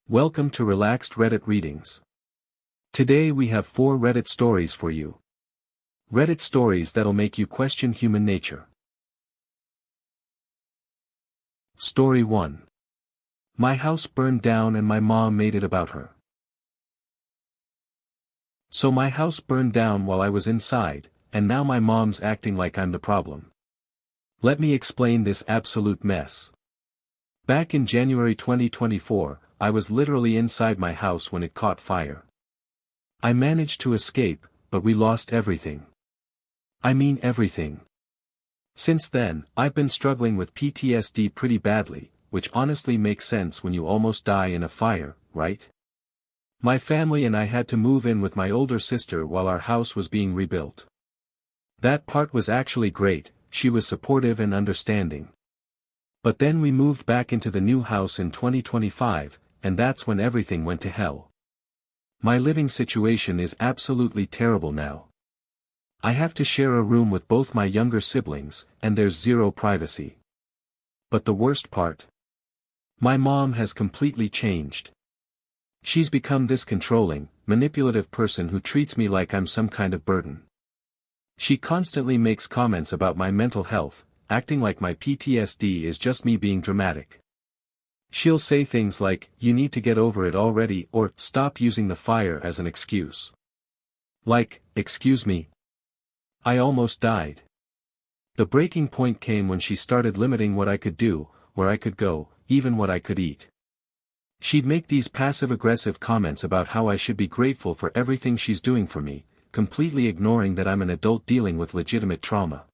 Welcome to Relaxed Reddit Readings. Today we have 4 Reddit stories for you. Reddit stories that'll make you question human nature. Story 1. My house burned down and my mom made it about her. So my house burned down while I was inside, and now my mom's acting like I'm the problem. Let me explain this absolute mess. Back in January 2024, I was literally inside my house when it caught fire. I managed to escape, but we lost everything. I mean everything. Since then, I've been struggling with PTSD pretty badly, which honestly makes sense when you almost die in a fire, right? My family and I had to move in with my older sister while our house was being rebuilt. That part was actually great, she was supportive and understanding. But then we moved back into the new house in 2025, and that's when everything went to hell. My living situation is absolutely terrible now. I have to share a room with both my younger siblings, and there's zero privacy. But the worst part? My mom has completely changed. She's become this controlling, manipulative person who treats me like I'm some kind of burden. She constantly makes comments about my mental health, acting like my PTSD is just me being dramatic. She'll say things like, "You need to get over it already," or "Stop using the fire as an excuse." Like, excuse me? I almost died. The breaking point came when she started limiting what I could do, where I could go, even what I could eat. She'd make these passive-aggressive comments about how I should be grateful for everything she's doing for me, completely ignoring that I'm an adult dealing with legitimate trauma.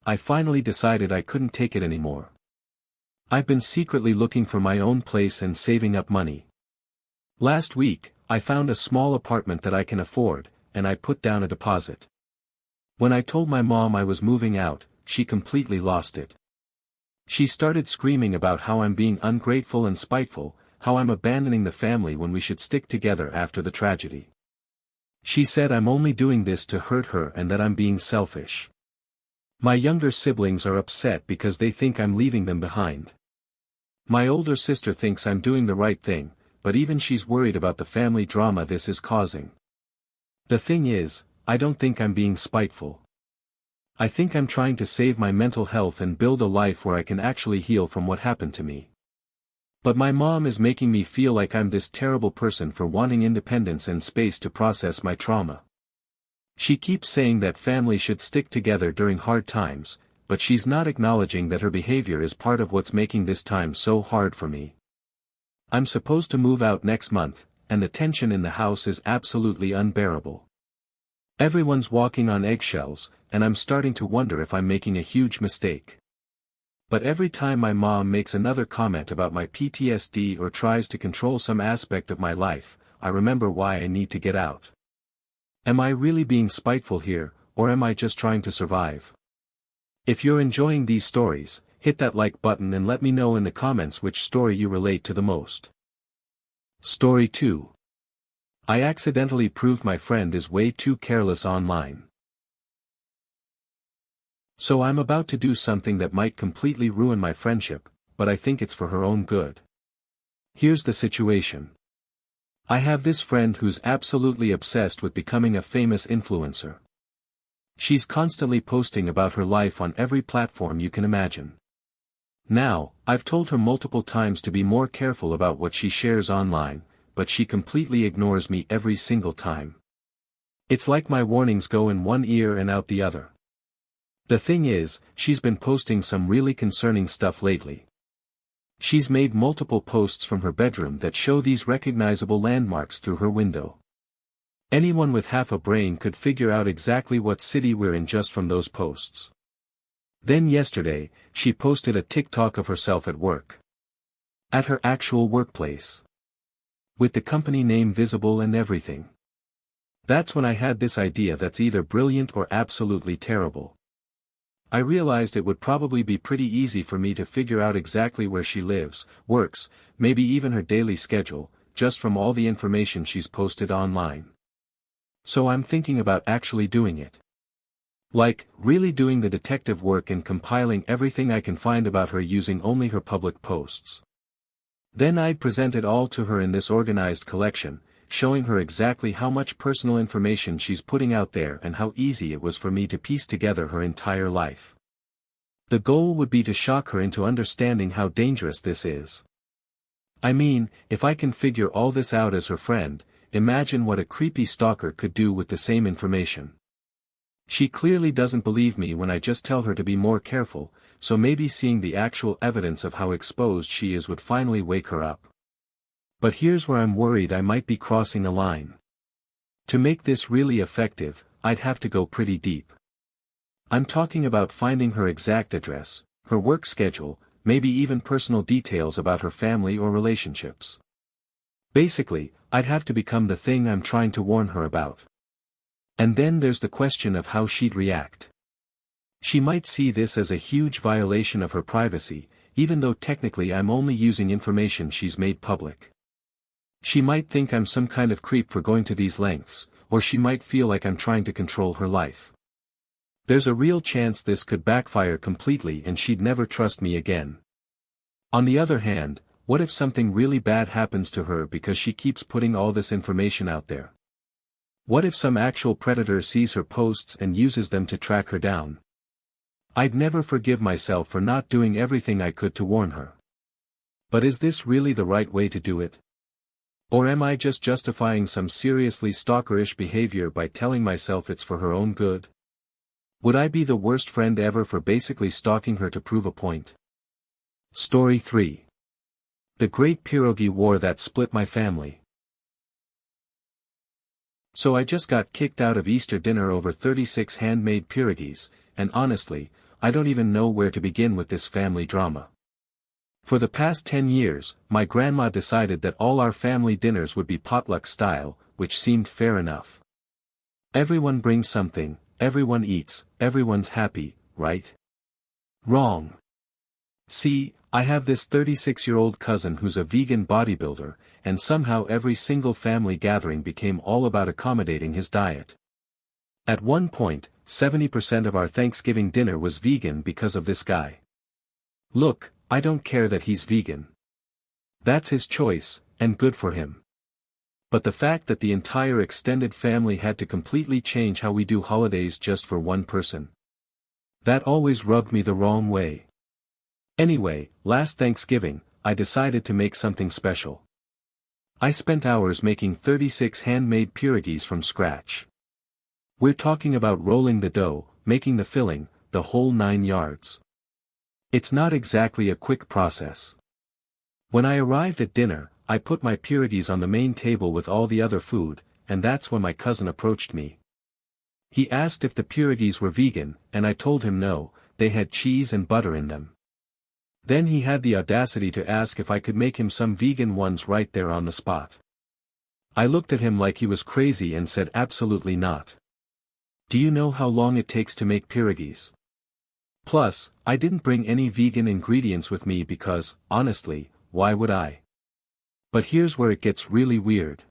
I finally decided I couldn't take it anymore. I've been secretly looking for my own place and saving up money. Last week, I found a small apartment that I can afford, and I put down a deposit. When I told my mom I was moving out, she completely lost it. She started screaming about how I'm being ungrateful and spiteful, how I'm abandoning the family when we should stick together after the tragedy. She said I'm only doing this to hurt her and that I'm being selfish. My younger siblings are upset because they think I'm leaving them behind. My older sister thinks I'm doing the right thing, but even she's worried about the family drama this is causing. The thing is, I don't think I'm being spiteful. I think I'm trying to save my mental health and build a life where I can actually heal from what happened to me. But my mom is making me feel like I'm this terrible person for wanting independence and space to process my trauma. She keeps saying that family should stick together during hard times, but she's not acknowledging that her behavior is part of what's making this time so hard for me. I'm supposed to move out next month, and the tension in the house is absolutely unbearable. Everyone's walking on eggshells, and I'm starting to wonder if I'm making a huge mistake. But every time my mom makes another comment about my PTSD or tries to control some aspect of my life, I remember why I need to get out. Am I really being spiteful here, or am I just trying to survive? If you're enjoying these stories, hit that like button and let me know in the comments which story you relate to the most. Story 2. I accidentally proved my friend is way too careless online. So I'm about to do something that might completely ruin my friendship, but I think it's for her own good. Here's the situation. I have this friend who's absolutely obsessed with becoming a famous influencer. She's constantly posting about her life on every platform you can imagine. Now, I've told her multiple times to be more careful about what she shares online, but she completely ignores me every single time. It's like my warnings go in one ear and out the other. The thing is, she's been posting some really concerning stuff lately. She's made multiple posts from her bedroom that show these recognizable landmarks through her window. Anyone with half a brain could figure out exactly what city we're in just from those posts. Then yesterday, she posted a TikTok of herself at work. At her actual workplace. With the company name visible and everything. That's when I had this idea that's either brilliant or absolutely terrible. I realized it would probably be pretty easy for me to figure out exactly where she lives, works, maybe even her daily schedule, just from all the information she's posted online. So I'm thinking about actually doing it. Like, really doing the detective work and compiling everything I can find about her using only her public posts. Then I'd present it all to her in this organized collection, showing her exactly how much personal information she's putting out there and how easy it was for me to piece together her entire life. The goal would be to shock her into understanding how dangerous this is. I mean, if I can figure all this out as her friend, imagine what a creepy stalker could do with the same information. She clearly doesn't believe me when I just tell her to be more careful, so maybe seeing the actual evidence of how exposed she is would finally wake her up. But here's where I'm worried I might be crossing a line. To make this really effective, I'd have to go pretty deep. I'm talking about finding her exact address, her work schedule, maybe even personal details about her family or relationships. Basically, I'd have to become the thing I'm trying to warn her about. And then there's the question of how she'd react. She might see this as a huge violation of her privacy, even though technically I'm only using information she's made public. She might think I'm some kind of creep for going to these lengths, or she might feel like I'm trying to control her life. There's a real chance this could backfire completely and she'd never trust me again. On the other hand, what if something really bad happens to her because she keeps putting all this information out there? What if some actual predator sees her posts and uses them to track her down? I'd never forgive myself for not doing everything I could to warn her. But is this really the right way to do it? Or am I just justifying some seriously stalkerish behavior by telling myself it's for her own good? Would I be the worst friend ever for basically stalking her to prove a point? Story 3. The Great Pierogi War That Split My Family. So I just got kicked out of Easter dinner over 36 handmade pierogis, and honestly, I don't even know where to begin with this family drama. For the past 10 years, my grandma decided that all our family dinners would be potluck style, which seemed fair enough. Everyone brings something, everyone eats, everyone's happy, right? Wrong. See, I have this 36-year-old cousin who's a vegan bodybuilder, and somehow every single family gathering became all about accommodating his diet. At one point, 70% of our Thanksgiving dinner was vegan because of this guy. Look, I don't care that he's vegan. That's his choice, and good for him. But the fact that the entire extended family had to completely change how we do holidays just for one person. That always rubbed me the wrong way. Anyway, last Thanksgiving, I decided to make something special. I spent hours making 36 handmade pierogis from scratch. We're talking about rolling the dough, making the filling, the whole 9 yards. It's not exactly a quick process. When I arrived at dinner, I put my pierogis on the main table with all the other food, and that's when my cousin approached me. He asked if the pierogis were vegan, and I told him no, they had cheese and butter in them. Then he had the audacity to ask if I could make him some vegan ones right there on the spot. I looked at him like he was crazy and said absolutely not. Do you know how long it takes to make pierogis? Plus, I didn't bring any vegan ingredients with me because, honestly, why would I? But here's where it gets really weird.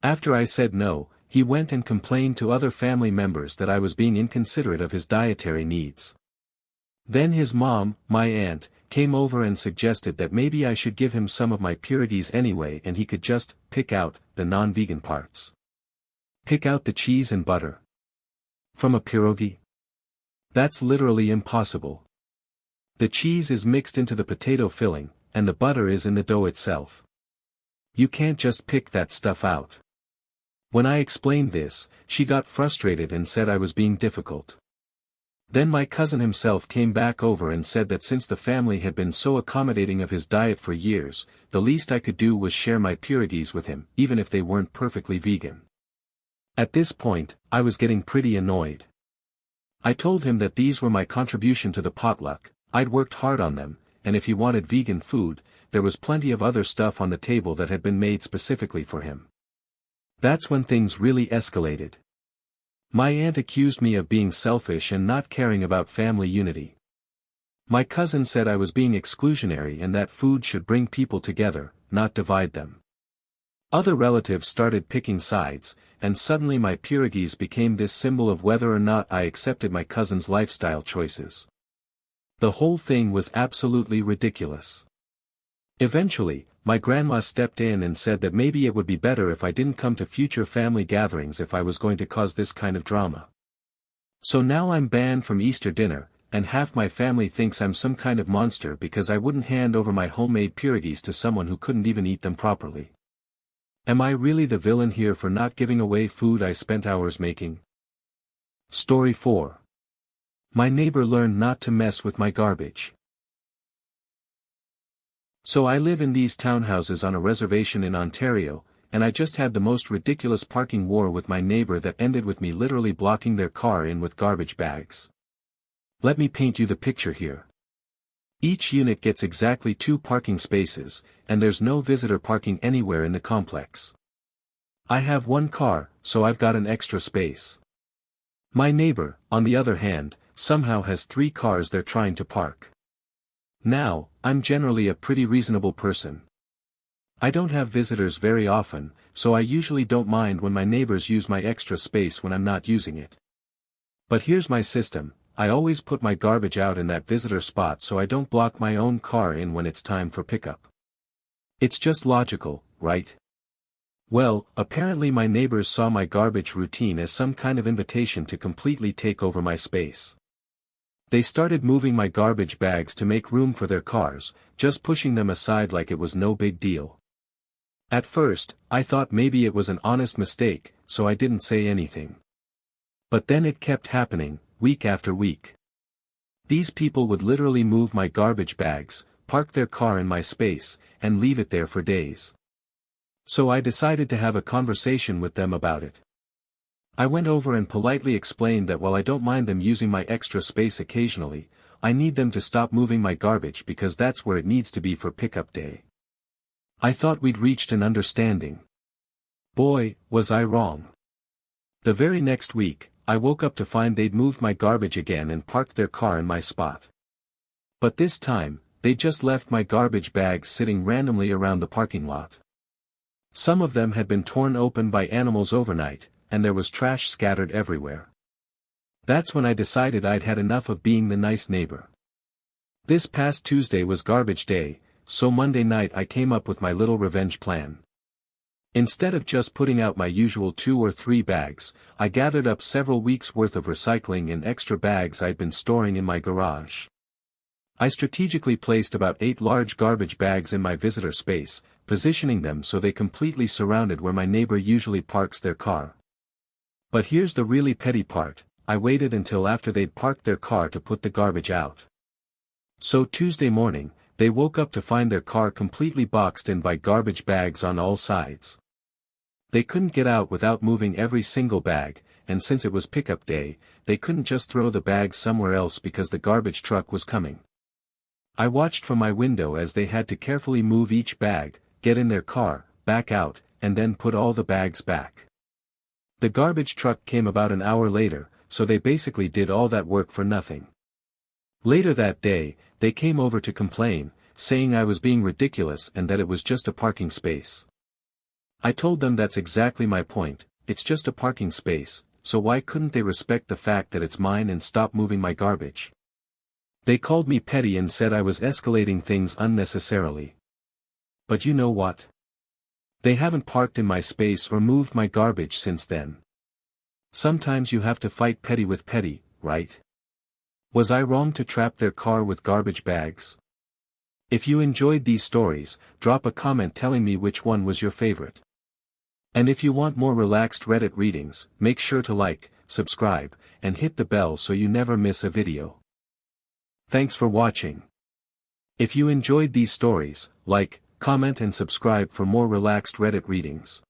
After I said no, he went and complained to other family members that I was being inconsiderate of his dietary needs. Then his mom, my aunt, came over and suggested that maybe I should give him some of my pierogis anyway and he could just pick out the non-vegan parts. Pick out the cheese and butter from a pierogi? That's literally impossible. The cheese is mixed into the potato filling, and the butter is in the dough itself. You can't just pick that stuff out. When I explained this, she got frustrated and said I was being difficult. Then my cousin himself came back over and said that since the family had been so accommodating of his diet for years, the least I could do was share my pierogis with him, even if they weren't perfectly vegan. At this point, I was getting pretty annoyed. I told him that these were my contribution to the potluck, I'd worked hard on them, and if he wanted vegan food, there was plenty of other stuff on the table that had been made specifically for him. That's when things really escalated. My aunt accused me of being selfish and not caring about family unity. My cousin said I was being exclusionary and that food should bring people together, not divide them. Other relatives started picking sides, and suddenly my pierogis became this symbol of whether or not I accepted my cousin's lifestyle choices. The whole thing was absolutely ridiculous. Eventually, my grandma stepped in and said that maybe it would be better if I didn't come to future family gatherings if I was going to cause this kind of drama. So now I'm banned from Easter dinner, and half my family thinks I'm some kind of monster because I wouldn't hand over my homemade pierogies to someone who couldn't even eat them properly. Am I really the villain here for not giving away food I spent hours making? Story 4. My neighbor learned not to mess with my garbage. So I live in these townhouses on a reservation in Ontario, and I just had the most ridiculous parking war with my neighbor that ended with me literally blocking their car in with garbage bags. Let me paint you the picture here. Each unit gets exactly 2 parking spaces, and there's no visitor parking anywhere in the complex. I have 1 car, so I've got an extra space. My neighbor, on the other hand, somehow has 3 cars they're trying to park. Now, I'm generally a pretty reasonable person. I don't have visitors very often, so I usually don't mind when my neighbors use my extra space when I'm not using it. But here's my system: I always put my garbage out in that visitor spot so I don't block my own car in when it's time for pickup. It's just logical, right? Well, apparently my neighbors saw my garbage routine as some kind of invitation to completely take over my space. They started moving my garbage bags to make room for their cars, just pushing them aside like it was no big deal. At first, I thought maybe it was an honest mistake, so I didn't say anything. But then it kept happening, week after week. These people would literally move my garbage bags, park their car in my space, and leave it there for days. So I decided to have a conversation with them about it. I went over and politely explained that while I don't mind them using my extra space occasionally, I need them to stop moving my garbage because that's where it needs to be for pickup day. I thought we'd reached an understanding. Boy, was I wrong. The very next week, I woke up to find they'd moved my garbage again and parked their car in my spot. But this time, they just left my garbage bags sitting randomly around the parking lot. Some of them had been torn open by animals overnight, and there was trash scattered everywhere. That's when I decided I'd had enough of being the nice neighbor. This past Tuesday was garbage day, so Monday night I came up with my little revenge plan. Instead of just putting out my usual 2 or 3 bags, I gathered up several weeks' worth of recycling in extra bags I'd been storing in my garage. I strategically placed about 8 large garbage bags in my visitor space, positioning them so they completely surrounded where my neighbor usually parks their car. But here's the really petty part: I waited until after they'd parked their car to put the garbage out. So Tuesday morning, they woke up to find their car completely boxed in by garbage bags on all sides. They couldn't get out without moving every single bag, and since it was pickup day, they couldn't just throw the bags somewhere else because the garbage truck was coming. I watched from my window as they had to carefully move each bag, get in their car, back out, and then put all the bags back. The garbage truck came about an hour later, so they basically did all that work for nothing. Later that day, they came over to complain, saying I was being ridiculous and that it was just a parking space. I told them that's exactly my point: it's just a parking space, so why couldn't they respect the fact that it's mine and stop moving my garbage? They called me petty and said I was escalating things unnecessarily. But you know what? They haven't parked in my space or moved my garbage since then. Sometimes you have to fight petty with petty, right? Was I wrong to trap their car with garbage bags? If you enjoyed these stories, drop a comment telling me which one was your favorite. And if you want more relaxed Reddit readings, make sure to like, subscribe, and hit the bell so you never miss a video. Thanks for watching. If you enjoyed these stories, like, comment and subscribe for more relaxed Reddit readings.